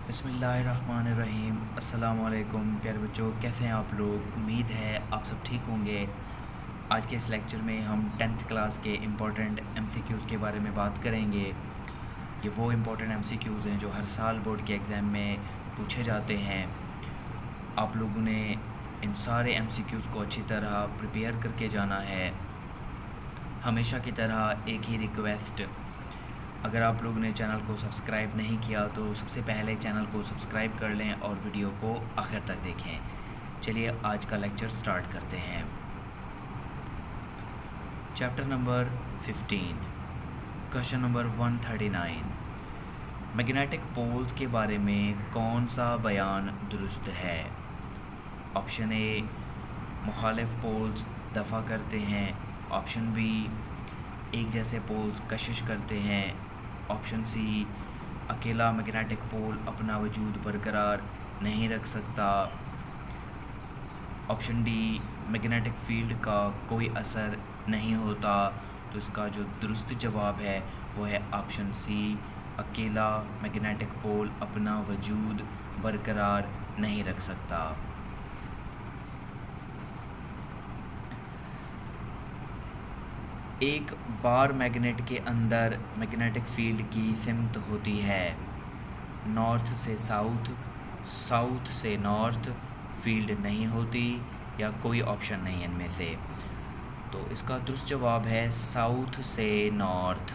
बिस्मिल्लाहिर्रहमानिर्रहीम। अस्सलाम वालेकुम प्यारे बच्चों, कैसे हैं आप लोग। उम्मीद है आप सब ठीक होंगे। आज के इस लेक्चर में हम 10th क्लास के इम्पोर्टेंट MCQs के बारे में बात करेंगे। ये वो इम्पोर्टेंट MCQs हैं जो हर साल बोर्ड के एग्ज़ाम में पूछे जाते हैं। आप लोगों ने इन सारे MCQs को अच्छी तरह प्रिपेयर करके जाना है। हमेशा की तरह एक ही रिक्वेस्ट, अगर आप लोगों ने चैनल को सब्सक्राइब नहीं किया तो सबसे पहले चैनल को सब्सक्राइब कर लें और वीडियो को आखिर तक देखें। चलिए आज का लेक्चर स्टार्ट करते हैं। Chapter number 15, question number 139। Magnetic poles के बारे में कौन सा बयान दुरुस्त है। ऑप्शन ए, मुखालिफ पोल्स दफ़ा करते हैं। ऑप्शन बी, एक जैसे पोल्स कशिश करते हैं। ऑप्शन सी, अकेला मैग्नेटिक पोल अपना वजूद बरकरार नहीं रख सकता। ऑप्शन डी, मैग्नेटिक फील्ड का कोई असर नहीं होता। तो इसका जो दुरुस्त जवाब है वो है ऑप्शन सी, अकेला मैग्नेटिक पोल अपना वजूद बरकरार नहीं रख सकता। एक बार मैग्नेट के अंदर मैग्नेटिक फील्ड की सिमत होती है। नॉर्थ से साउथ, साउथ से नॉर्थ फील्ड नहीं होती, या कोई ऑप्शन नहीं इनमें से। तो इसका दुरुस्त जवाब है साउथ से नॉर्थ।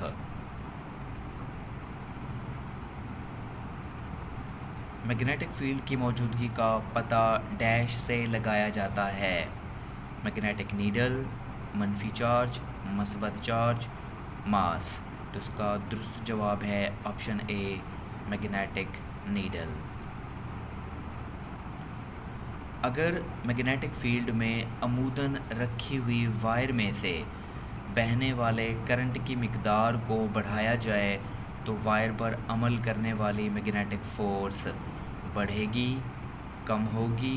मैग्नेटिक फील्ड की मौजूदगी का पता डैश से लगाया जाता है। मैग्नेटिक नीडल, मनफी चार्ज, मस्बत चार्ज, मास। तो इसका दुरुस्त जवाब है ऑप्शन ए, मैग्नेटिक नीडल। अगर मैग्नेटिक फील्ड में अमूदन रखी हुई वायर में से बहने वाले करंट की मिकदार को बढ़ाया जाए तो वायर पर अमल करने वाली मैग्नेटिक फोर्स बढ़ेगी, कम होगी,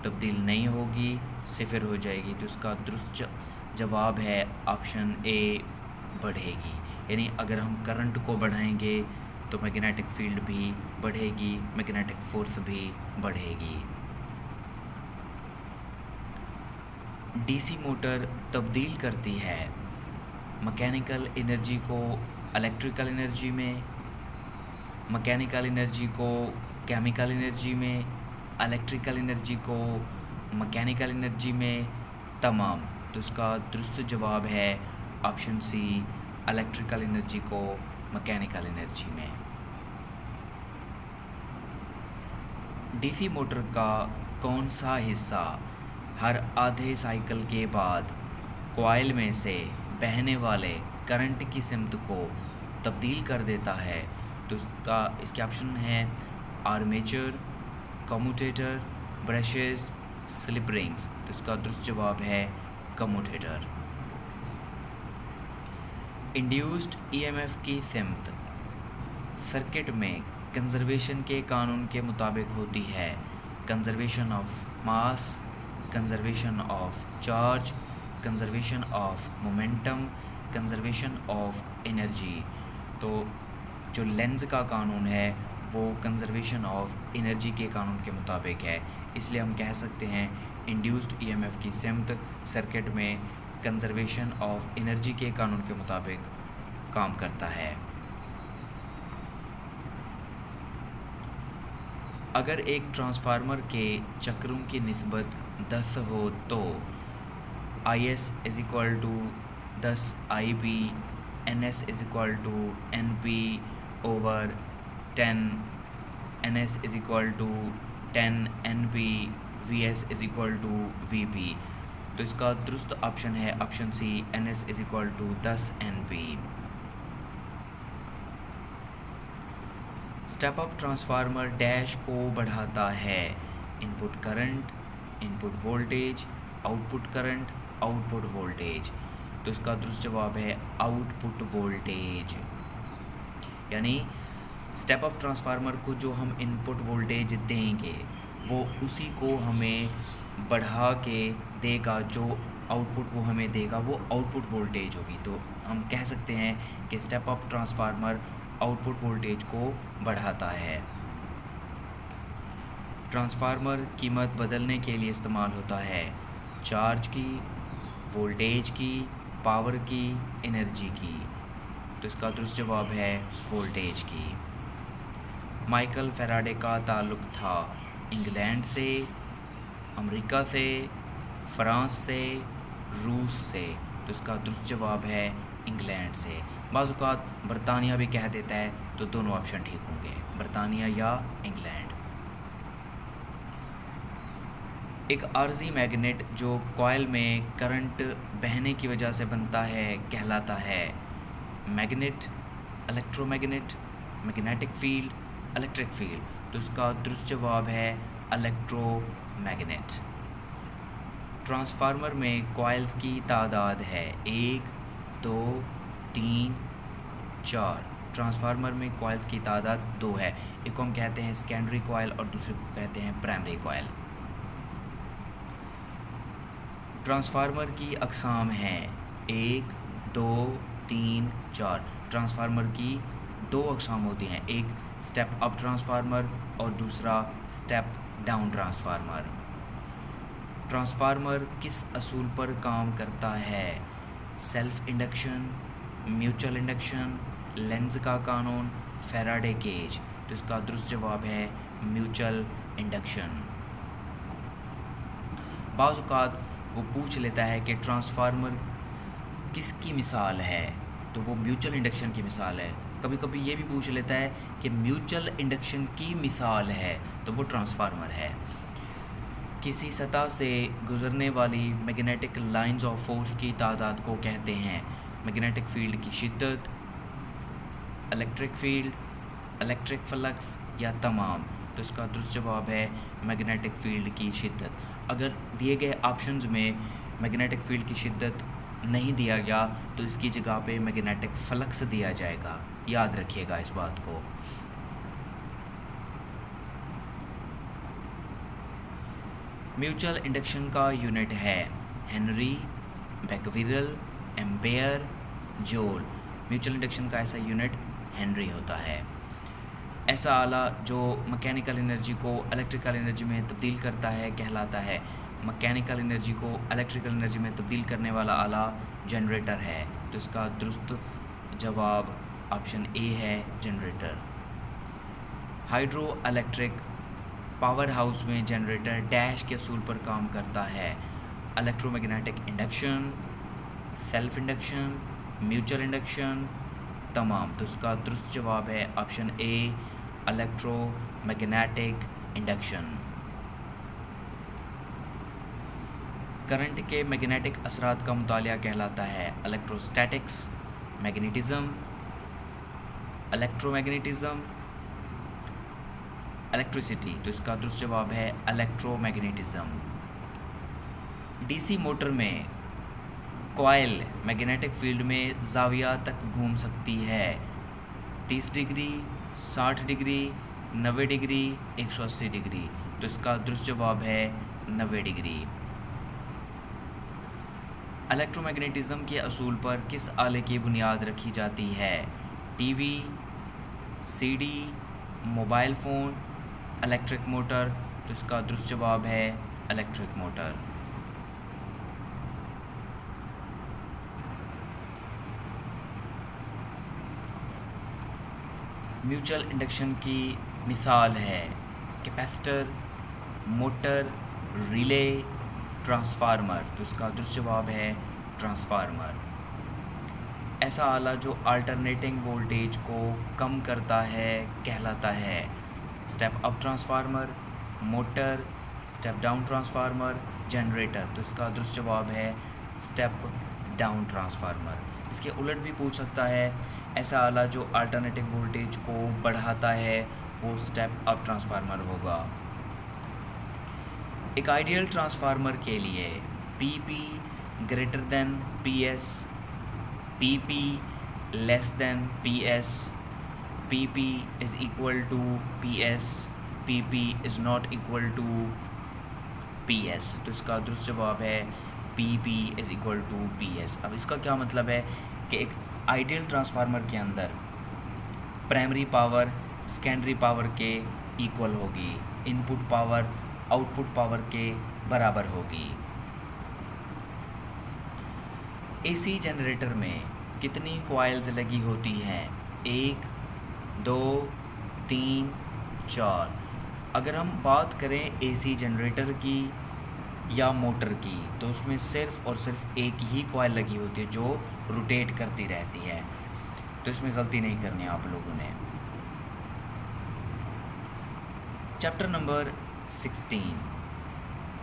तब्दील नहीं होगी, सिफर हो जाएगी। तो इसका दुरुस्त जवाब है ऑप्शन ए, बढ़ेगी। यानी अगर हम करंट को बढ़ाएंगे तो मैग्नेटिक फील्ड भी बढ़ेगी, मैग्नेटिक फोर्स भी बढ़ेगी। डीसी मोटर तब्दील करती है मैकेनिकल एनर्जी को इलेक्ट्रिकल एनर्जी में, मैकेनिकल एनर्जी को केमिकल एनर्जी में, इलेक्ट्रिकल एनर्जी को मैकेनिकल एनर्जी में, तमाम। तो इसका दुरुस्त जवाब है ऑप्शन सी, इलेक्ट्रिकल एनर्जी को मैकेनिकल एनर्जी में। डीसी मोटर का कौन सा हिस्सा हर आधे साइकिल के बाद कॉइल में से बहने वाले करंट की सिमत को तब्दील कर देता है। तो इसके ऑप्शन हैं armature, commutator, brushes, slip rings. तो इसका दुरुस्त जवाब है कम्यूटेटर। इंड्यूस्ड ईएमएफ की सिमत सर्किट में कंजर्वेशन के कानून के मुताबिक होती है। Conservation of mass, conservation of charge, conservation of momentum, conservation of energy. तो जो लेंज का कानून है वो कंजर्वेशन ऑफ एनर्जी के कानून के मुताबिक है। इसलिए हम कह सकते हैं इंड्यूस्ड ईएमएफ की सिमत सर्किट में कंजर्वेशन ऑफ एनर्जी के कानून के मुताबिक काम करता है। अगर एक ट्रांसफार्मर के चक्रों की निस्बत 10 हो तो IS is equal to 10 IB, NS is equal to NP over 10, NS is equal to 10 NP, VS is equal to VP। तो इसका दुरुस्त ऑप्शन है option C, NS is equal to 10 NP। Step up transformer dash को बढ़ाता है। Input current, input voltage, output current, output voltage. तो इसका दुरुस्त जवाब है आउटपुट वोल्टेज। यानी स्टेप अप ट्रांसफार्मर को जो हम इनपुट वोल्टेज देंगे वो उसी को हमें बढ़ा के देगा, जो आउटपुट वो हमें देगा वो आउटपुट वोल्टेज होगी। तो हम कह सकते हैं कि step up transformer output voltage को बढ़ाता है। ट्रांसफार्मर कीमत बदलने के लिए इस्तेमाल होता है चार्ज की, वोल्टेज की, पावर की, एनर्जी की। तो इसका दुरुस्त जवाब है वोल्टेज की। माइकल फैराडे का ताल्लुक़ था इंग्लैंड से, अमेरिका से, फ्रांस से, रूस से। तो इसका दुरुस्त जवाब है इंग्लैंड से। बाज़ औक़ात बरतानिया भी कह देता है, तो दोनों ऑप्शन ठीक होंगे, बरतानिया या इंग्लैंड। एक आर्जी मैग्नेट जो कॉइल में करंट बहने की वजह से बनता है कहलाता है magnet, electromagnet, magnetic field, electric field. तो इसका दुरुस्त जवाब है इलेक्ट्रोमैग्नेट। ट्रांसफार्मर में कॉइल्स की तादाद है 1, 2, 3, 4। ट्रांसफार्मर में कॉइल्स की तादाद 2 है। एक को हम कहते हैं सेकेंडरी कॉइल और दूसरे को कहते हैं प्राइमरी कॉइल। ट्रांसफार्मर की अक़साम हैं 1, 2, 3, 4। ट्रांसफार्मर की 2 अक़साम होती हैं, एक स्टेप अप ट्रांसफार्मर और दूसरा स्टेप डाउन ट्रांसफार्मर। ट्रांसफार्मर किस असूल पर काम करता है? Self induction, mutual induction, length का कानून, फैराडे केज। तो इसका दुरुस्त जवाब है म्यूचुअल इंडक्शन। बाज़ औक़ात वो पूछ लेता है कि ट्रांसफार्मर किसकी मिसाल है, तो वो म्यूचुअल इंडक्शन की मिसाल है। कभी कभी ये भी पूछ लेता है कि म्यूचुअल इंडक्शन की मिसाल है, तो वो ट्रांसफार्मर है। किसी सतह से गुजरने वाली मैग्नेटिक लाइंस ऑफ फोर्स की तादाद को कहते हैं मैग्नेटिक फील्ड की शिद्दत, इलेक्ट्रिक फील्ड, इलेक्ट्रिक फ्लक्स या तमाम। तो इसका दुरुस्त जवाब है मैग्नेटिक फील्ड की शिद्दत। अगर दिए गए ऑप्शंस में मैग्नेटिक फील्ड की शिद्दत नहीं दिया गया तो इसकी जगह पे मैग्नेटिक फ्लक्स दिया जाएगा, याद रखिएगा इस बात को। म्यूचुअल इंडक्शन का यूनिट है henry, becquerel, ampere, joule. Mutual induction का ऐसा यूनिट हेनरी होता है। ऐसा आला जो मैकेनिकल एनर्जी को इलेक्ट्रिकल एनर्जी में तब्दील करता है कहलाता है मैकेनिकल एनर्जी को इलेक्ट्रिकल एनर्जी में तब्दील करने वाला आला जनरेटर है। तो इसका दुरुस्त जवाब ऑप्शन ए है generator. Hydro electric power house में जनरेटर डैश के असूल पर काम करता है electromagnetic induction, self induction, mutual induction, तमाम। तो इसका दुरुस्त जवाब है ऑप्शन ए इलेक्ट्रोमैग्नेटिक इंडक्शन। करंट के मैग्नेटिक असरात का मुतालिया कहलाता है इलेक्ट्रोस्टैटिक्स, मैग्नेटिज़म, इलेक्ट्रोमैग्नेटिज़म, इलेक्ट्रिसिटी। तो इसका दुरुस्त जवाब है इलेक्ट्रोमैग्नेटिज़म। डीसी मोटर में कॉइल मैग्नेटिक फील्ड में ज़ाविया तक घूम सकती है 30 डिग्री, 60 डिग्री, 90 डिग्री, 180 डिग्री। तो इसका दुरुस्त जवाब है 90 डिग्री। इलेक्ट्रोमैग्नेटिज़म के असूल पर किस आले की बुनियाद रखी जाती है? TV, CD, mobile phone, electric motor. तो इसका दुरुस्त जवाब है इलेक्ट्रिक मोटर। म्यूचुअल इंडक्शन की मिसाल है कैपेसिटर, मोटर, रिले, ट्रांसफार्मर। तो इसका दुरुस्त जवाब है ट्रांसफार्मर। ऐसा आला जो अल्टरनेटिंग वोल्टेज को कम करता है कहलाता है step up transformer, motor, step down transformer, generator. तो इसका दुरुस्त जवाब है स्टेप डाउन ट्रांसफार्मर। इसके उलट भी पूछ सकता है ऐसा आला जो अल्टरनेटिंग वोल्टेज को बढ़ाता है वो स्टेप अप ट्रांसफार्मर होगा। एक आइडियल ट्रांसफार्मर के लिए PP greater than PS, PP less than PS, PP is equal to PS, PP is not equal to PS. तो इसका दुरुस्त जवाब है PP is equal to PS. अब इसका क्या मतलब है कि एक आइडियल ट्रांसफार्मर के अंदर प्राइमरी पावर सेकेंडरी पावर के इक्वल होगी, इनपुट पावर आउटपुट पावर के बराबर होगी। एसी जनरेटर में कितनी कॉइल्स लगी होती हैं? 1, 2, 3, 4। अगर हम बात करें एसी जनरेटर की या मोटर की, तो उसमें सिर्फ और सिर्फ एक ही कॉइल लगी होती है जो रोटेट करती रहती है, तो इसमें गलती नहीं करनी है आप लोगों ने। चैप्टर नंबर 16,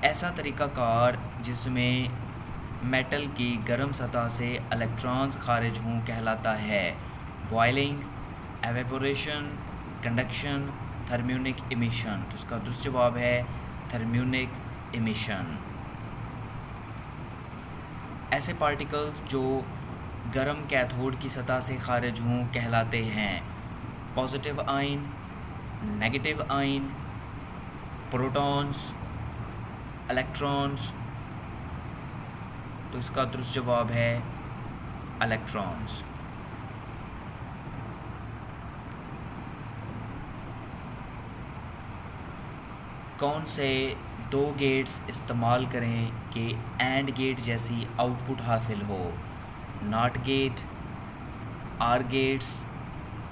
ऐसा तरीक़ाकार जिसमें मेटल की गर्म सतह से इलेक्ट्रॉन्स खारिज हों कहलाता है boiling, evaporation, conduction, thermionic emission. तो इसका दुरुस्त जवाब है थर्मियोनिक इमिशन। ऐसे पार्टिकल्स जो गर्म कैथोड की सतह से खारिज हों कहलाते हैं positive ion, negative ion, protons, electrons. तो इसका दुरुस्त जवाब है इलेक्ट्रॉन्स। कौन से 2 गेट्स इस्तेमाल करें कि एंड गेट जैसी आउटपुट हासिल हो? Not gate, or gates,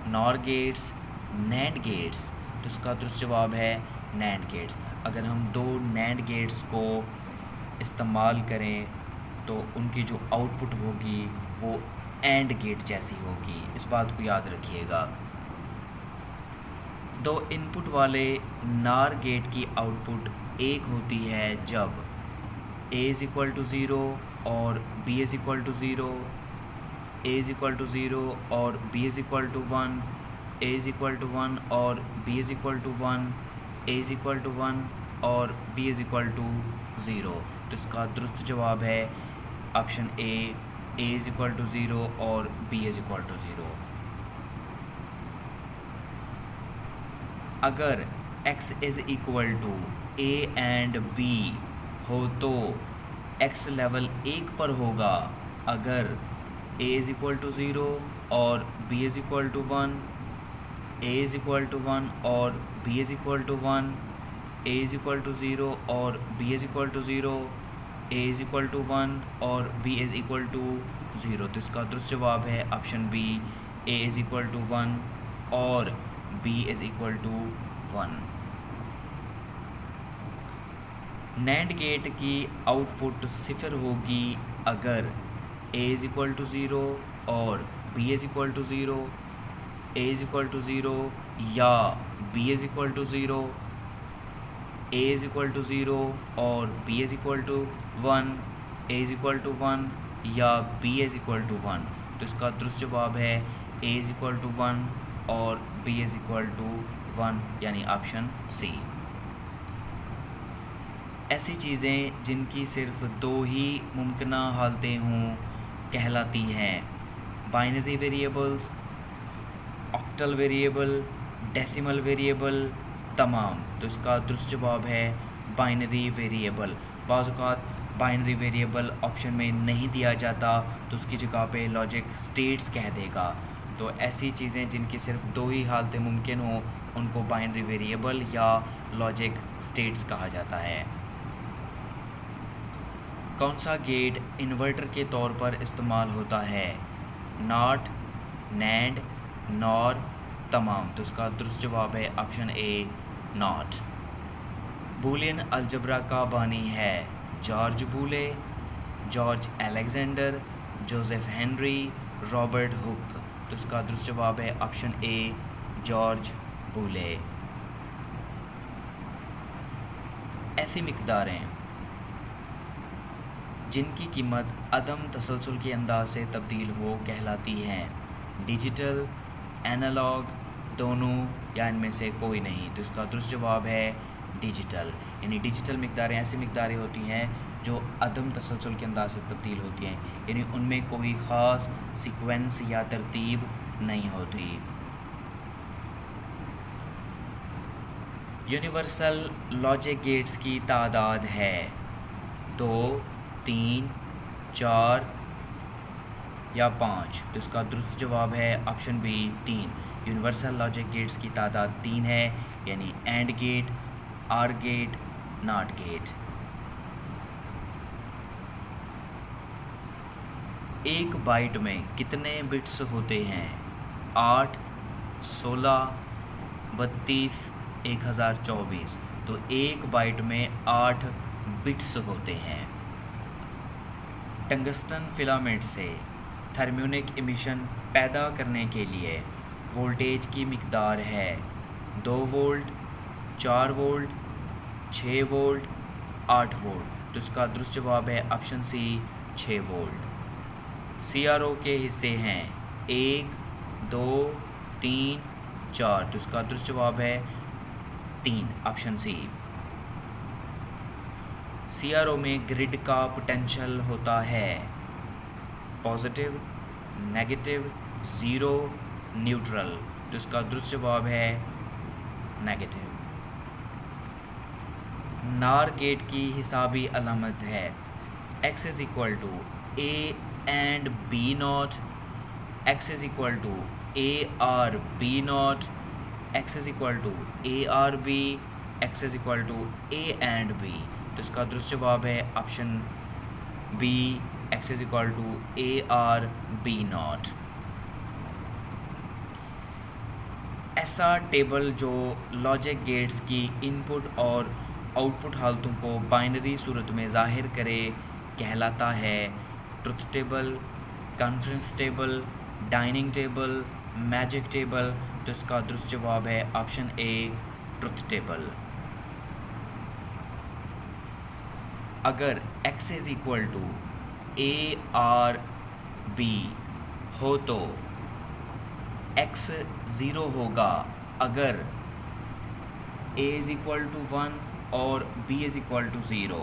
nor gates, NAND gates. तो इसका दुरुस्त जवाब है नैंड गेट्स। अगर हम 2 नैंड गेट्स को इस्तेमाल करें तो उनकी जो आउटपुट होगी वो एंड गेट जैसी होगी, इस बात को याद रखिएगा। 2 इनपुट वाले नार गेट की आउटपुट 1 होती है जब A = 0 और B = 0, A = 0 और B = 1, A = 1 और B = 1, A = 1 और B = 0। तो इसका दुरुस्त जवाब है ऑप्शन A = 0 और B = 0। अगर x = A एंड B हो तो x लेवल 1 पर होगा। अगर A = 0 और B = 1, A = 1 और B = 1, A = 0 और B = 0, A = 1 और B = 0। तो इसका दुरुस्त जवाब है ऑप्शन B A = 1 और B = 1। नैंड गेट की आउटपुट 0 होगी अगर A = 0 और B = 0, A = 0 या B = 0, A = 0 और B = 1, A = 1 या B = 1। तो इसका दुरुस्त जवाब है A = 1 और B = 1 यानी ऑप्शन C। ऐसी चीज़ें जिनकी सिर्फ 2 ही मुमकिन हालतें हों कहलाती हैं binary variables, octal variable, decimal variable, तमाम। तो इसका दुरुस्त जवाब है बाइनरी वेरिएबल। बाज़ औक़ात बाइनरी वेरिएबल ऑप्शन में नहीं दिया जाता तो उसकी जगह पे लॉजिक स्टेट्स कह देगा। तो ऐसी चीज़ें जिनकी सिर्फ 2 ही हालतें मुमकिन हों उनको बाइनरी वेरिएबल या लॉजिक स्टेट्स कहा जाता है। कौन सा गेट इन्वर्टर के तौर पर इस्तेमाल होता है? नॉट, नैंड, नॉर, तमाम। तो इसका दुरुस्त जवाब है option A not. Boolean algebra का बानी है George Boole, George Alexander, Joseph Henry, Robert Hooke. तो इसका दुरुस्त जवाब है ऑप्शन A जॉर्ज बूले। ऐसी मिक़दारें जिनकी कीमत अदम तसलसल के अंदाज से तब्दील हो कहलाती हैं डिजिटल, एनालॉग, दोनों या इनमें से कोई नहीं। तो इसका दुरुस्त जवाब है डिजिटल। यानी डिजिटल मिक़दारें ऐसी मिक़दारें होती हैं जो अदम तसलसल के अंदाज से तब्दील होती हैं, यानी उनमें कोई ख़ास सीक्वेंस या तरतीब नहीं होती। यूनिवर्सल लॉजिक गेट्स की तादाद है 2, 3, 4 या 5। तो इसका दुरुस्त जवाब है option B 3। Universal logic gates की तादाद 3 है, यानी AND gate, or gate, not gate. एक बाइट में कितने बिट्स होते हैं? 8, 16, 32, 1024। तो एक बाइट में 8 बिट्स होते हैं। टंगस्टन फिलामेंट से थर्मियोनिक एमिशन पैदा करने के लिए वोल्टेज की मिकदार है 2 वोल्ट, 4 वोल्ट, 6 वोल्ट, 8 वोल्ट। तो इसका दुरुस्त जवाब है ऑप्शन सी, 6 वोल्ट। CRO के हिस्से हैं 1, 2, 3, 4। तो इसका दुरुस्त जवाब है 3, ऑप्शन सी। CRO में ग्रिड का पोटेंशियल होता है पॉजिटिव, नेगेटिव, ज़ीरो, न्यूट्रल। तो इसका दुरुस्त जवाब है नेगेटिव। नार गेट की हिसाबी अलामत है x is equal to A and B not, x is equal to AR B not, x is equal to AR B, x is equal to A and B। तो इसका दुरुस्त जवाब है option B, x is equal to AR B not. ऐसा table जो logic gates की input और output हालतों को बाइनरी सूरत में ज़ाहिर करे कहलाता है truth table, conference table, dining table, magic table. तो इसका दुरुस्त जवाब है ऑप्शन ए, ट्रुथ टेबल। अगर x is equal to AR B हो तो x 0 होगा अगर A इज़ इक्वल टू 1 और B is equal to 0।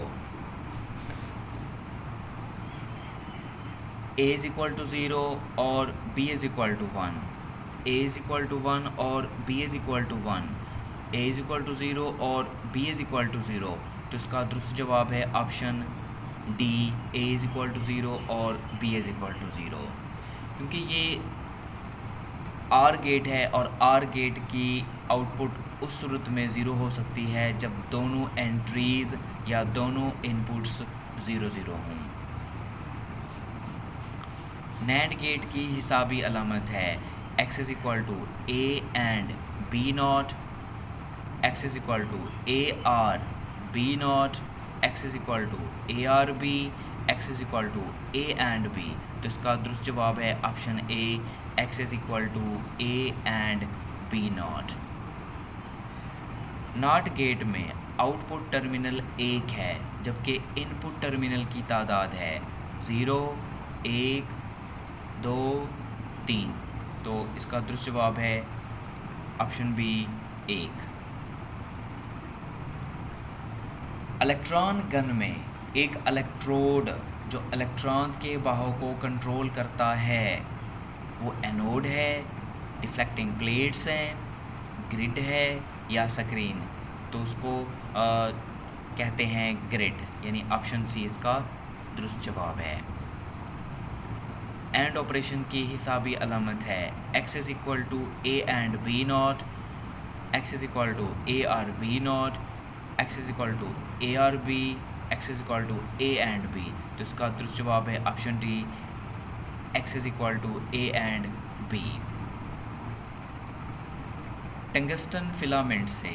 A is equal to 0 और B is equal to 1, A is equal to 1 और B is equal to 1, A is equal to 0 और B is equal to 0। तो इसका दुरुस्त जवाब है option D, A is equal to 0 और B is equal to 0। क्योंकि ये आर गेट है और आर गेट की आउटपुट उस सूरत में ज़ीरो हो सकती है जब दोनों एंट्रीज़ या दोनों इनपुट्स 0 हों। नैंड गेट की हिसाबी अलामत है x is equal to A and B not, x is equal to AR B not, x is equal to AR B, x is equal to A and B। तो इसका दुरुस्त जवाब है option A, x is equal to A and B not. Not gate में output terminal 1 है जबकि input terminal की तादाद है 0, 1, 2, 3। तो इसका दुरुस्त जवाब है ऑप्शन बी, 1। इलेक्ट्रॉन गन में एक इलेक्ट्रोड जो इलेक्ट्रॉन्स के बहाव को कंट्रोल करता है वो एनोड है, डिफ्लेक्टिंग प्लेट्स हैं, ग्रिड है या स्क्रीन। तो उसको कहते हैं ग्रिड, यानी ऑप्शन सी इसका दुरुस्त जवाब है। एंड ऑपरेशन की हिसाबी अलामत है x is equal to A and B not, x is equal to AR B not, x is equal to AR B, x is equal to A and B। तो इसका दुरुस्त जवाब है option D, x is equal to A and B। Tungsten filament से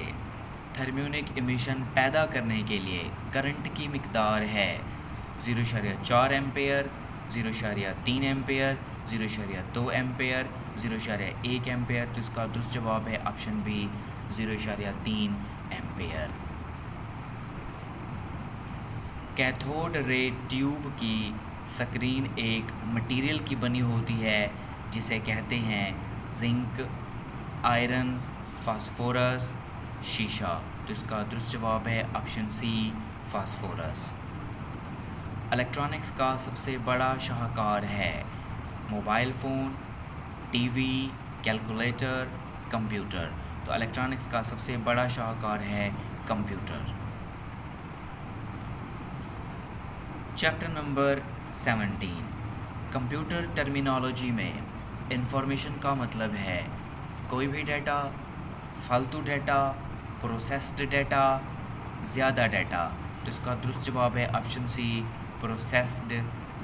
thermionic emission पैदा करने के लिए करंट की मिकदार है 0.4 एम्पेयर, 0.3 एम्पेयर, 0.2 एम्पेयर, 0.1 एम्पेयर। तो इसका दुरुस्त जवाब है option B, 0.3 ampere. Cathode ray tube की स्क्रीन एक मटेरियल की बनी होती है जिसे कहते हैं जिंक, आयरन, फास्फोरस, शीशा। तो इसका दुरुस्त जवाब है ऑप्शन सी, फास्फोरस। इलेक्ट्रॉनिक्स का सबसे बड़ा शाहकार है mobile phone, TV, calculator, computer. तो इलेक्ट्रॉनिक्स का सबसे बड़ा शाहकार है computer. Chapter number 17। Computer terminology में इंफॉर्मेशन का मतलब है कोई भी डाटा, फालतू डाटा, प्रोसेस्ड डाटा, ज़्यादा डाटा। तो इसका दुरुस्त जवाब है option C, processed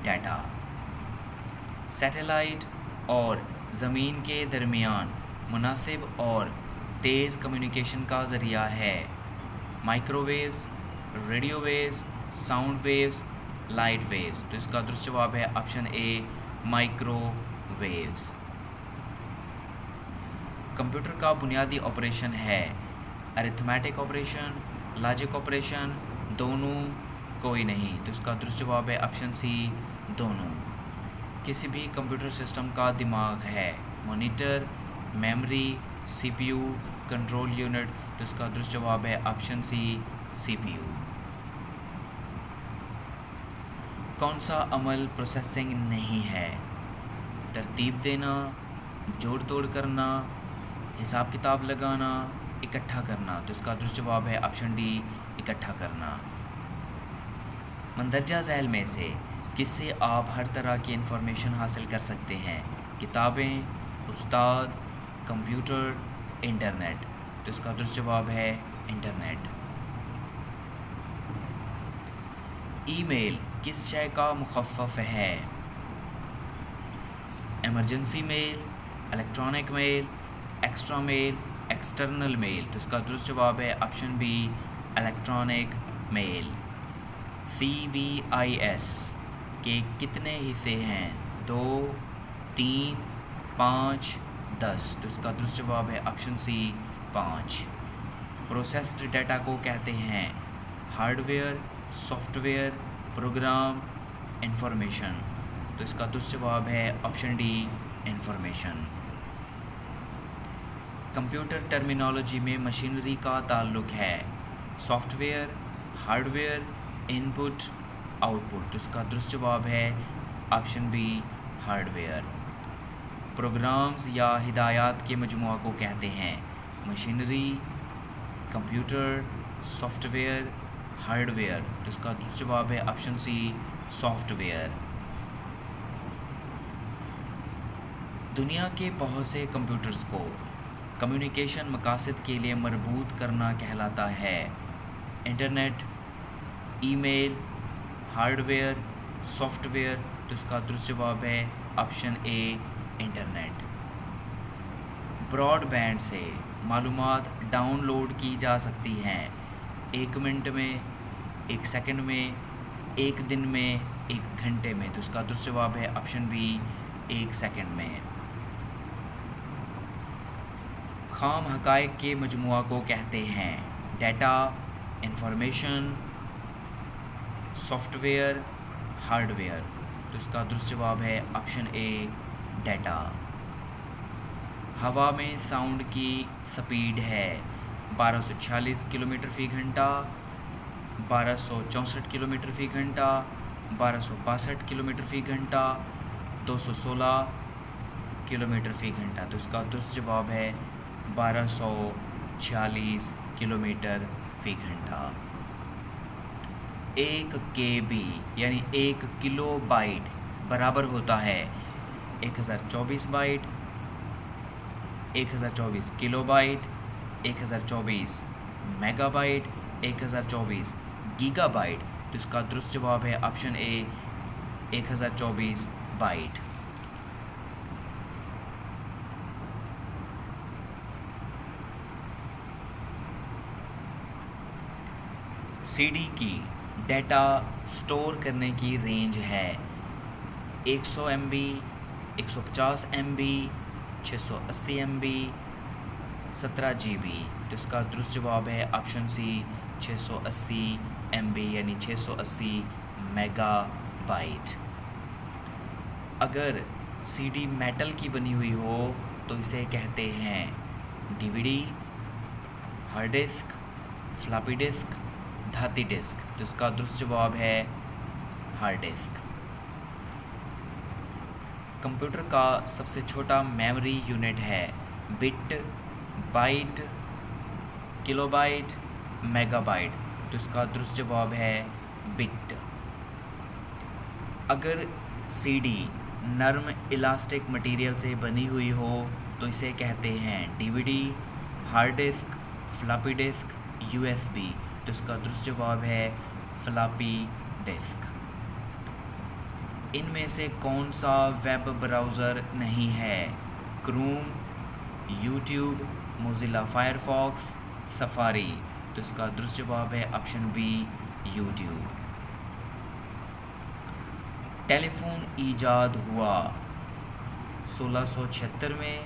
data. Satellite और ज़मीन के दरमियान मुनासिब और तेज़ कम्युनिकेशन का ज़रिया है microwaves, radio waves, sound waves, light waves. तो इसका दुरुस्त जवाब है ऑप्शन ए, माइक्रोवेव्स। कंप्यूटर का बुनियादी ऑपरेशन है अरिथमेटिक ऑपरेशन, लॉजिक ऑपरेशन, दोनों, कोई नहीं। तो इसका दुरुस्त जवाब है ऑप्शन सी, दोनों। किसी भी कंप्यूटर सिस्टम का दिमाग है monitor, memory, CPU, control unit. तो इसका दुरुस्त जवाब है ऑप्शन सी, सीपीयू। कौन सा अमल प्रोसेसिंग नहीं है? तरतीब देना, जोड़ तोड़ करना, हिसाब किताब लगाना, इकट्ठा करना। तो इसका दुरुस्त जवाब है ऑप्शन डी, इकट्ठा करना। मंदरजा झैल में से किससे आप हर तरह की इन्फॉर्मेशन हासिल कर सकते हैं? किताबें, उस्ताद, कंप्यूटर, इंटरनेट। तो इसका दुरुस्त जवाब है इंटरनेट। ईमेल किस शय का मुखफ़फ़ है? Emergency mail, electronic mail, extra mail, external mail. तो इसका दुरुस्त जवाब है option B, electronic mail. CVIS के कितने हिस्से हैं? 2, 3, 5, 10। तो इसका दुरुस्त जवाब है ऑप्शन सी, 5। प्रोसेस्ड डाटा को कहते हैं हार्डवेयर, सॉफ्टवेयर, प्रोग्राम, इंफॉर्मेशन। तो इसका दुरुस्त जवाब है option D, information. Computer terminology में मशीनरी का ताल्लुक है सॉफ्टवेयर, हार्डवेयर, इनपुट, आउटपुट। तो इसका दुरुस्त जवाब है ऑप्शन बी, हार्डवेयर। प्रोग्राम्स या हिदायत के मजमूआ को कहते हैं मशीनरी, कंप्यूटर, सॉफ्टवेयर, हार्डवेयर। तो इसका दुरुस्त जवाब है ऑप्शन सी, सॉफ्टवेयर। दुनिया के बहुत से कंप्यूटर्स को कम्युनिकेशन मकासद के लिए मरबूत करना कहलाता है इंटरनेट, ईमेल, हार्डवेयर, सॉफ्टवेयर। तो इसका दुरुस्त जवाब है ऑप्शन ए, इंटरनेट। ब्रॉडबैंड से मालूमात डाउनलोड की जा सकती हैं 1 मिनट में, 1 सेकंड में, 1 दिन में, 1 घंटे में। तो इसका दुरुस्त जवाब है ऑप्शन बी, 1 सेकंड में। खाम हक़ाइक़ के मजमूआ को कहते हैं डाटा, इंफॉर्मेशन, सॉफ्टवेयर, हार्डवेयर। तो इसका दुरुस्त जवाब है ऑप्शन ए, डाटा। हवा में साउंड की स्पीड है 1246 किलोमीटर फ़ी घंटा, 1264 किलोमीटर फ़ी घंटा, 1262 किलोमीटर फ़ी घंटा, 216 किलोमीटर फ़ी घंटा। तो इसका दुरुस्त जवाब है 1246 किलोमीटर फ़ी घंटा। 1 KB यानी 1 किलो बाइट बराबर होता है 1024 बाइट, 1024 किलोबाइट, 1024 मेगाबाइट, 1024 गीगाबाइट। तो इसका दुरुस्त जवाब है ऑप्शन ए, 1024 बाइट। CD की डाटा स्टोर करने की रेंज है 100 MB, 150 MB, 680 MB, 17 GB। तो इसका दुरुस्त जवाब है ऑप्शन सी, 680 MB यानी 680 मेगाबाइट। अगर CD मेटल की बनी हुई हो तो इसे कहते हैं DVD, hard disk, floppy disk, धाती डिस्क। तो इसका दुरुस्त जवाब है हार्ड डिस्क। कंप्यूटर का सबसे छोटा मेमोरी यूनिट है बिट, बाइट, किलोबाइट, मेगाबाइट। तो इसका दुरुस्त जवाब है बिट। अगर CD नर्म इलास्टिक मटेरियल से बनी हुई हो तो इसे कहते हैं DVD, hard disk, floppy disc, USB. तो इसका दुरुस्त जवाब है फ्लॉपी डिस्क। इनमें से कौन सा वेब ब्राउज़र नहीं है? Chrome, YouTube, Mozilla Firefox, safari. तो इसका दुरुस्त जवाब है ऑप्शन बी, यूट्यूब। टेलीफोन ईजाद हुआ 1676 में,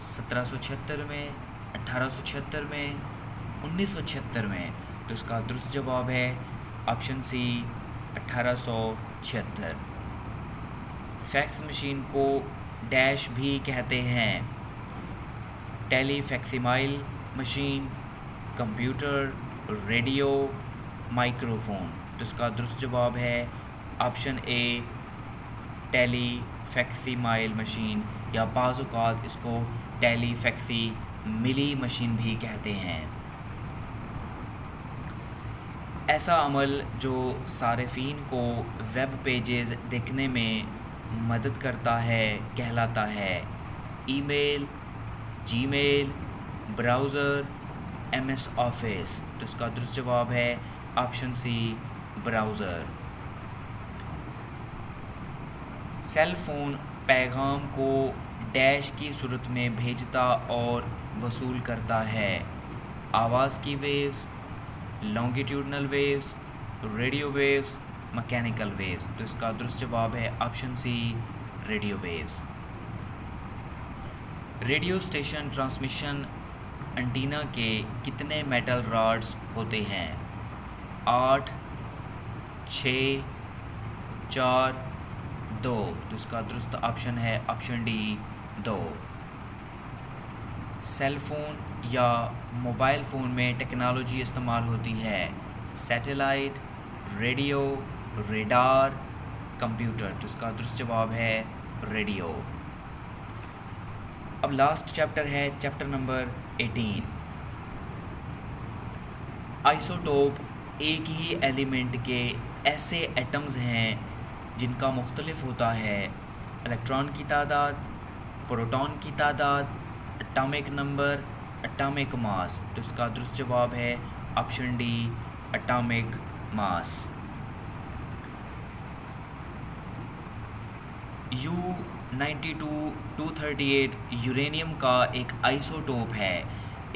1776 में, 1876 में, 1976 में। तो इसका दुरुस्त जवाब है ऑप्शन सी, 1876। फैक्स मशीन को डैश भी कहते हैं? टेलीफैक्सिमाइल मशीन, कंप्यूटर, रेडियो, माइक्रोफोन। तो इसका दुरुस्त जवाब है ऑप्शन ए, टेलीफैक्सिमाइल मशीन, या बाज़ औक़ात इसको टेलीफैक्सी मिली मशीन भी कहते हैं। ऐसा अमल जो सारिफीन को वेब पेजेस देखने में मदद करता है कहलाता है? Email, Gmail, browser, MS Office. तो इसका दुरुस्त जवाब है option C, browser. Cell phone पैगाम को डैश की सूरत में भेजता और वसूल करता है? आवाज़ की waves, longitudinal waves, radio waves, mechanical waves. तो इसका दुरुस्त जवाब है option C, radio waves. Radio station transmission antenna के कितने मेटल रॉड्स होते हैं? 8, 6, 4, 2। तो इसका दुरुस्त ऑप्शन है ऑप्शन डी, 2। सेल फ़ोन या मोबाइल फ़ोन में टेक्नोलॉजी इस्तेमाल होती है? Satellite, radio, radar, computer. तो इसका दुरुस्त जवाब है रेडियो। अब लास्ट चैप्टर है चैप्टर नंबर 18। आइसोटोप एक ही एलिमेंट के ऐसे एटम्स हैं जिनका मुख्तलिफ होता है इलेक्ट्रॉन की तादाद, प्रोटॉन की तादाद, एटॉमिक नंबर, एटॉमिक मास। तो इसका दुरुस्त जवाब है option D, atomic mass. U-92-238 uranium का एक आइसोटोप है।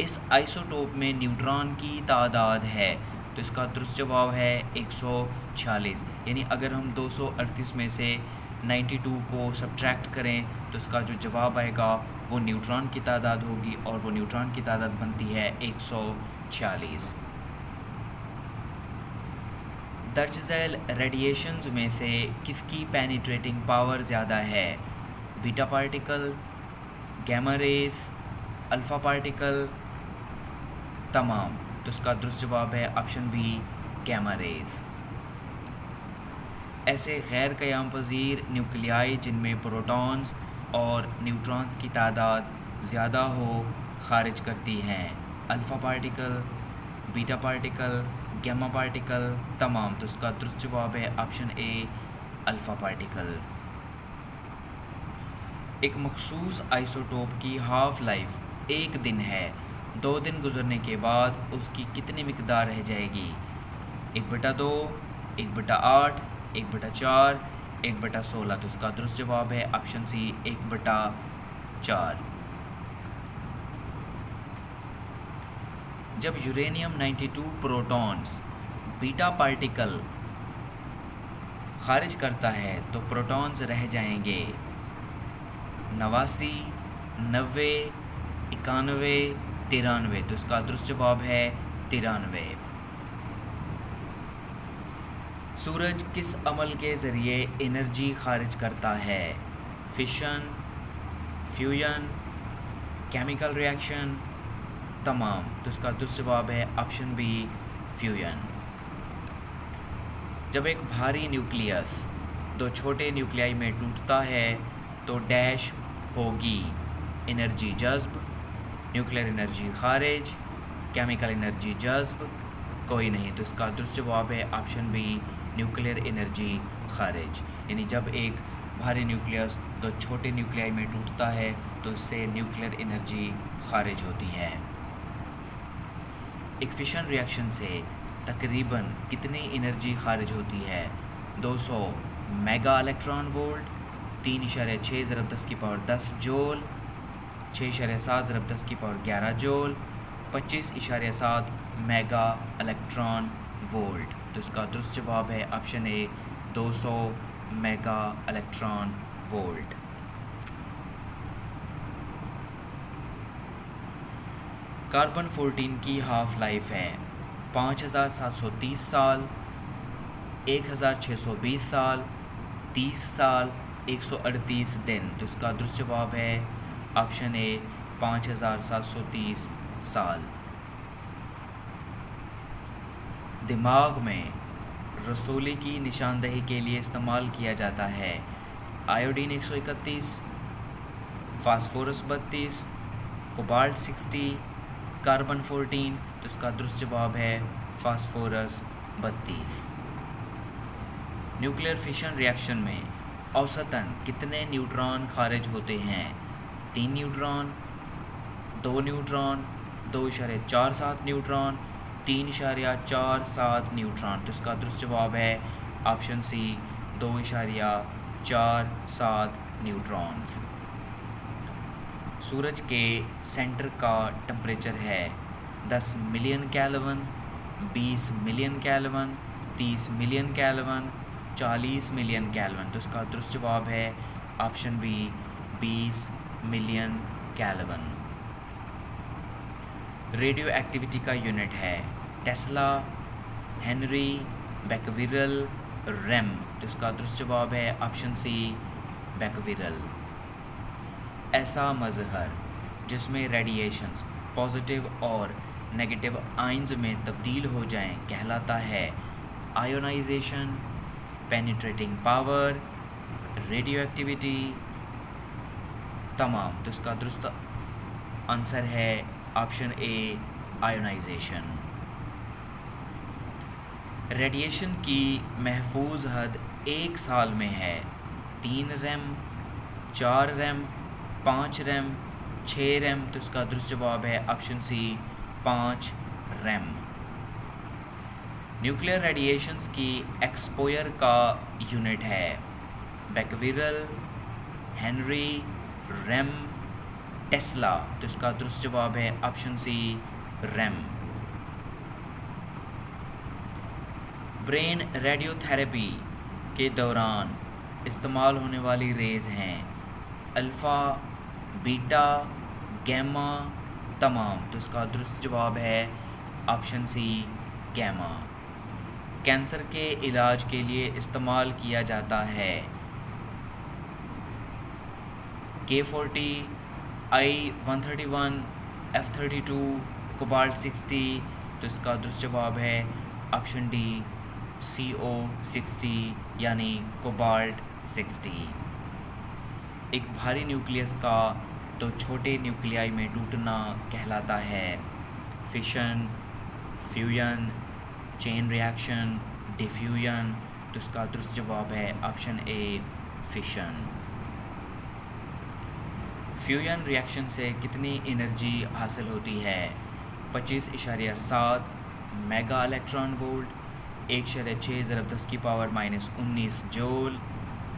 इस आइसोटोप में न्यूट्रॉन की तादाद है। तो इसका दुरुस्त जवाब है 146। यानी अगर हम 238 में से 92 को सब्ट्रैक्ट करें तो इसका जो जवाब आएगा वो न्यूट्रॉन की तादाद होगी, और वो न्यूट्रॉन की तादाद बनती है 146। दर्ज झैल रेडिएशंस में से किसकी पेनिट्रेटिंग पावर ज़्यादा है? Beta particle, gamma rays, alpha particle, तमाम। तो इसका दुरुस्त जवाब है ऑप्शन बी, गैमा रेज। ऐसे गैर क़याम पज़ीर न्यूक्लियाई जिनमें प्रोटॉन्स और न्यूट्रॉन्स की तादाद ज़्यादा हो खारिज करती हैं? Alpha particle, beta particle, gamma particle, तमाम। तो इसका दुरुस्त जवाब है ऑप्शन ए, अल्फ़ा पार्टिकल। एक मखसूस आइसोटोप की हाफ़ लाइफ 1 दिन है। 2 दिन गुजरने के बाद उसकी कितनी मिकदार रह जाएगी? 1/2, 1/8, 1/4, 1/16। तो उसका दुरुस्त जवाब है ऑप्शन सी, 1/4। जब यूरेनियम 92 प्रोटॉन्स बीटा पार्टिकल खारिज करता है तो प्रोटॉन्स रह जाएंगे 89, 90, 91, 93। तो इसका दुरुस्त जवाब है 93। सूरज किस अमल के ज़रिए एनर्जी खारिज करता है? फिशन, फ्यूजन, केमिकल रिएक्शन, तमाम। तो इसका दुरुस्त जवाब है ऑप्शन बी, फ्यूजन। जब एक भारी न्यूक्लियस 2 छोटे न्यूक्लियाई में टूटता है तो डैश होगी? एनर्जी जज्ब, न्यूक्लियर एनर्जी खारिज, केमिकल एनर्जी जज्ब, कोई नहीं। तो इसका दुरुस्त जवाब है ऑप्शन बी, न्यूक्लियर एनर्जी खारिज। यानी जब एक भारी न्यूक्लियस तो छोटे न्यूक्लियाई में टूटता है तो इससे न्यूक्लियर एनर्जी खारिज होती है। एक फिशन रिएक्शन से तकरीबन कितनी एनर्जी खारिज होती है? 200 मेगा इलेक्ट्रॉन वोल्ट, 3.6 ज़रब 10 की पावर 10 जोल, 6.7 ज़रब 10 की पावर 11 जोल, 25.7 मेगा इलेक्ट्रॉन वोल्ट। तो इसका दुरुस्त जवाब है ऑप्शन ए 200 मेगा इलेक्ट्रॉन वोल्ट। कार्बन 14 की हाफ लाइफ है 5730 साल, 1620 साल, 30 साल, 138 दिन। तो इसका दुरुस्त जवाब है ऑप्शन ए 5730 साल। दिमाग में रसौली की निशानदही के लिए इस्तेमाल किया जाता है आयोडीन 131, फास्फोरस 32, कोबाल्ट 60, कार्बन 14। तो इसका दुरुस्त जवाब है फास्फोरस 32। न्यूक्लियर फिशन रिएक्शन में औसतन कितने न्यूट्रॉन खारिज होते हैं? 3 न्यूट्रॉन, 2 न्यूट्रॉन, 2.47 न्यूट्रॉन, 3.47 न्यूट्रॉन। तो इसका दुरुस्त जवाब है ऑप्शन सी 2.47 न्यूट्रॉन्स। सूरज के सेंटर का टेम्परेचर है 10 million kelvin, 20 million kelvin, 30 million kelvin, 40 million kelvin. तो इसका दुरुस्त जवाब है option B 20 million kelvin. Radioactivity का यूनिट है टेस्ला, हेनरी, बेकविरल, रेम। तो इसका दुरुस्त जवाब है ऑप्शन सी बेकविरल। ऐसा मज़हर जिसमें रेडिएशंस पॉजिटिव और नेगेटिव आयंस में तब्दील हो जाएं कहलाता है ionisation, penetrating power, radioactivity, तमाम। तो इसका दुरुस्त आंसर है ऑप्शन ए आयोनाइजेशन। रेडिएशन की महफूज हद 1 साल में है 3 रैम, 4 रैम, 5 रैम, 6 रैम। तो इसका दुरुस्त जवाब है option C 5 rem. Nuclear radiations की एक्सपोयर का यूनिट है बेकविरल, हेनरी, रेम, टेस्ला। तो इसका दुरुस्त जवाब है option C rem. Brain radiotherapy के दौरान इस्तेमाल होने वाली रेज़ हैं अल्फ़ा, बीटा, गैमा, तमाम। तो इसका दुरुस्त जवाब है ऑप्शन सी गैमा। कैंसर के इलाज के लिए इस्तेमाल किया जाता है K40, I-131, F-32, कोबाल्ट 60। तो इसका दुरुस्त जवाब है ऑप्शन डी CO60 यानी कोबाल्ट 60। एक भारी न्यूक्लियस का तो छोटे न्यूक्लियाई में टूटना कहलाता है fission, fusion, chain reaction, diffusion. तो इसका दुरुस्त जवाब है ऑप्शन ए फिशन। फ्यूजन रिएक्शन से कितनी एनर्जी हासिल होती है? 25.7 मेगा इलेक्ट्रॉन वोल्ट, 1.6 ज़रब 10 की पावर -19 जोल,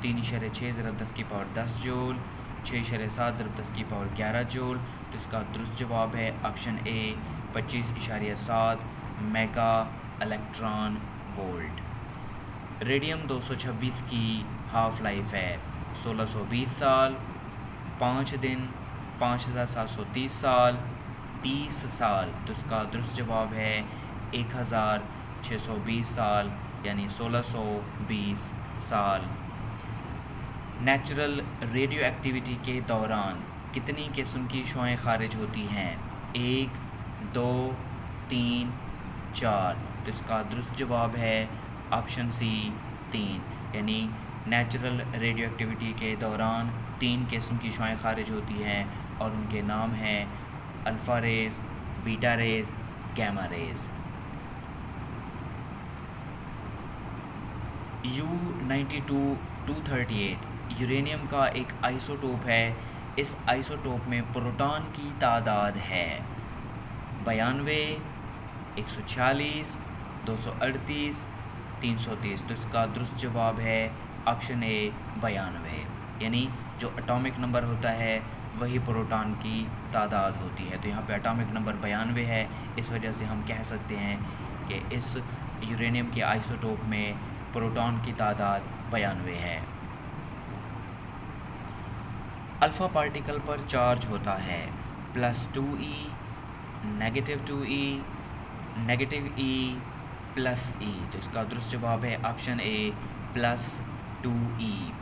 3.6 ज़रब 10 की पावर 10 जोल, 6.7 ज़रब 10 की पावर 11 जोल। तो इसका दुरुस्त जवाब है ऑप्शन ए 25.7 मेगा इलेक्ट्रॉन वोल्ट। रेडियम 226 की हाफ लाइफ है 1620 साल, 5 दिन, 5730 साल, 30 साल। तो इसका दुरुस्त जवाब है 1620 साल यानी 1620 साल। नेचुरल रेडियो एक्टिविटी के दौरान कितनी किस्म की शुआएं खारिज होती हैं? 1, 2, 3, 4। तो इसका दुरुस्त जवाब है ऑप्शन सी 3 यानी नेचुरल रेडियो एक्टिविटी के दौरान 3 किस्म की शुआएं खारिज होती हैं और उनके नाम हैं alpha rays, beta rays, gamma rays. U-92-238 uranium का एक आइसोटोप है। इस आइसोटोप में प्रोटॉन की तादाद है 92, 146, 238, 330। तो इसका दुरुस्त जवाब है ऑप्शन ए 92। यानी जो एटॉमिक नंबर होता है वही प्रोटॉन की तादाद होती है। तो यहाँ पे एटॉमिक नंबर 92 है। इस वजह से हम कह सकते हैं कि इस यूरेनियम के आइसोटोप में प्रोटॉन की तादाद 92 है। अल्फ़ा पार्टिकल पर चार्ज होता है +2e, -2e, -e, +e। तो इसका दुरुस्त जवाब है ऑप्शन ए +2e।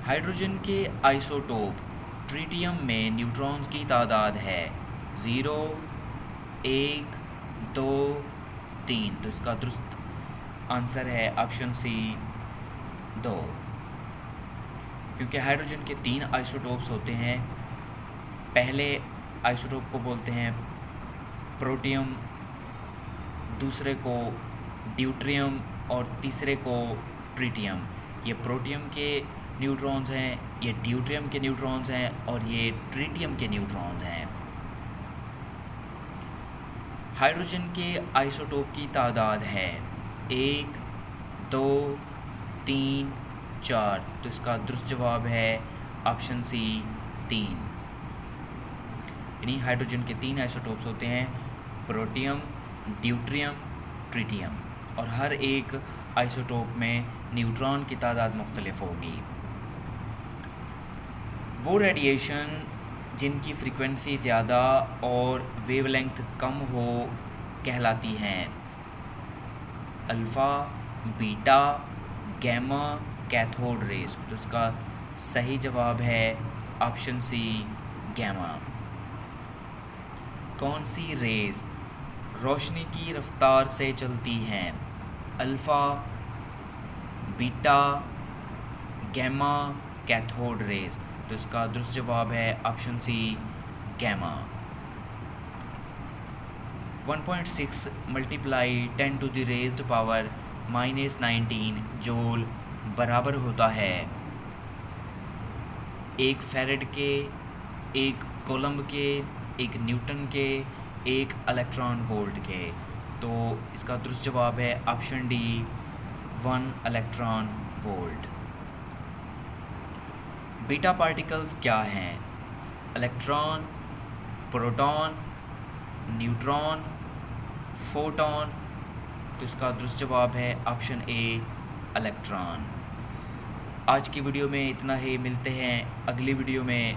हाइड्रोजन के आइसोटोप ट्रिटियम में न्यूट्रॉन्स की तादाद है 0, 1, 2, 3। तो इसका दुरुस्त आंसर है ऑप्शन सी 2। क्योंकि हाइड्रोजन के 3 आइसोटोप्स होते हैं। पहले आइसोटोप को बोलते हैं प्रोटियम, दूसरे को ड्यूट्रियम और तीसरे को ट्रिटियम। ये प्रोटियम के न्यूट्रॉन्स हैं, ये ड्यूट्रियम के न्यूट्रॉन्स हैं और ये ट्रिटियम के न्यूट्रॉन्स हैं। हाइड्रोजन के आइसोटोप की तादाद है 1, 2, 3, 4। तो इसका दुरुस्त जवाब है ऑप्शन सी 3। यानी हाइड्रोजन के 3 आइसोटोप्स होते हैं प्रोटियम, ड्यूट्रियम, ट्रिटियम। और हर एक आइसोटोप में न्यूट्रॉन की तादाद मुख्तलिफ होगी। वो रेडिएशन जिनकी फ्रीक्वेंसी ज़्यादा और वेवलेंथ कम हो कहलाती हैं alpha, beta, gamma, cathode rays. तो इसका सही जवाब है ऑप्शन सी गैमा। कौन सी रेज रोशनी की रफ्तार से चलती हैं alpha, beta, gamma, cathode rays. तो इसका दुरुस्त जवाब है ऑप्शन सी गैमा। 1.6 × 10⁻⁻⁻19 जूल बराबर होता है 1 फैरेड के, 1 कोलम्ब के, 1 न्यूटन के, 1 इलेक्ट्रॉन वोल्ट के। तो इसका दुरुस्त जवाब है option D 1 electron volt. Beta particles क्या हैं इलेक्ट्रॉन, प्रोटॉन, न्यूट्रॉन, फोटॉन। तो इसका दुरुस्त जवाब है ऑप्शन ए इलेक्ट्रॉन। आज की वीडियो में इतना ही। मिलते हैं अगली वीडियो में।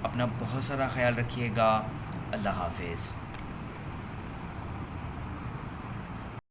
अपना बहुत सारा ख्याल रखिएगा। अल्लाह हाफिज़।